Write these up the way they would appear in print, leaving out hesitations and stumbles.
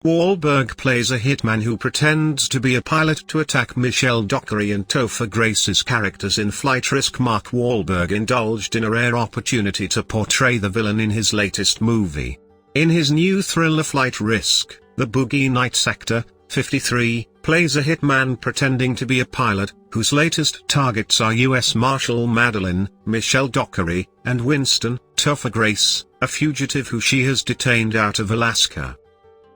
Wahlberg plays a hitman who pretends to be a pilot to attack Michelle Dockery and Topher Grace's characters in Flight Risk. Mark Wahlberg indulged in a rare opportunity to portray the villain in his latest movie. In his new thriller Flight Risk, the Boogie Nights actor, 53, plays a hitman pretending to be a pilot, whose latest targets are U.S. Marshal Madeline, Michelle Dockery, and Winston, Topher Grace, a fugitive who she has detained out of Alaska.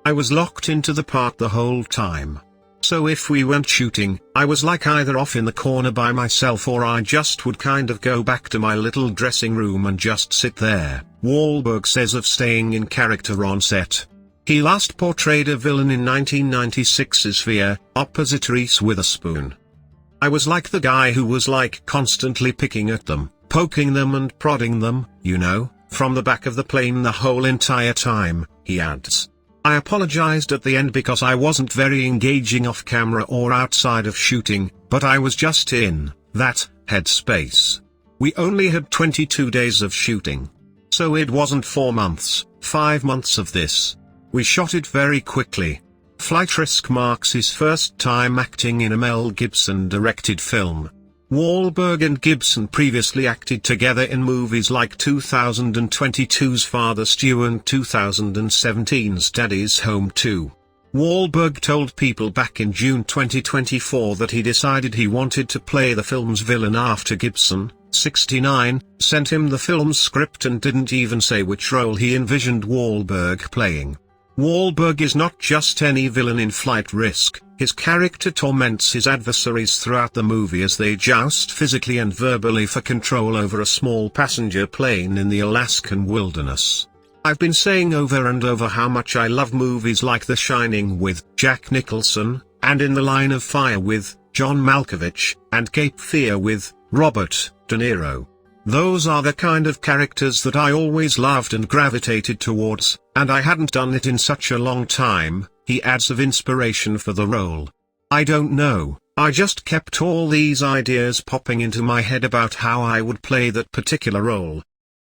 I was locked into the part the whole time. So if we weren't shooting, I was like either off in the corner by myself or I just would kind of go back to my little dressing room and just sit there, Wahlberg says of staying in character on set. He last portrayed a villain in 1996's Fear, opposite Reese Witherspoon. I was like the guy who was like constantly picking at them, poking them and prodding them, you know, from the back of the plane the whole entire time, he adds. I apologized at the end because I wasn't very engaging off camera or outside of shooting, but I was just in that headspace. We only had 22 days of shooting. So it wasn't 4 months, 5 months of this. We shot it very quickly. Flight Risk marks his first time acting in a Mel Gibson-directed film. Wahlberg and Gibson previously acted together in movies like 2022's Father Stew and 2017's Daddy's Home 2. Wahlberg told People back in June 2024 that he decided he wanted to play the film's villain after Gibson, 69, sent him the film's script and didn't even say which role he envisioned Wahlberg playing. Wahlberg is not just any villain in Flight Risk. His character torments his adversaries throughout the movie as they joust physically and verbally for control over a small passenger plane in the Alaskan wilderness. I've been saying over and over how much I love movies like The Shining with Jack Nicholson, and In the Line of Fire with John Malkovich, and Cape Fear with Robert De Niro. Those are the kind of characters that I always loved and gravitated towards, and I hadn't done it in such a long time, he adds of inspiration for the role. I don't know, I just kept all these ideas popping into my head about how I would play that particular role,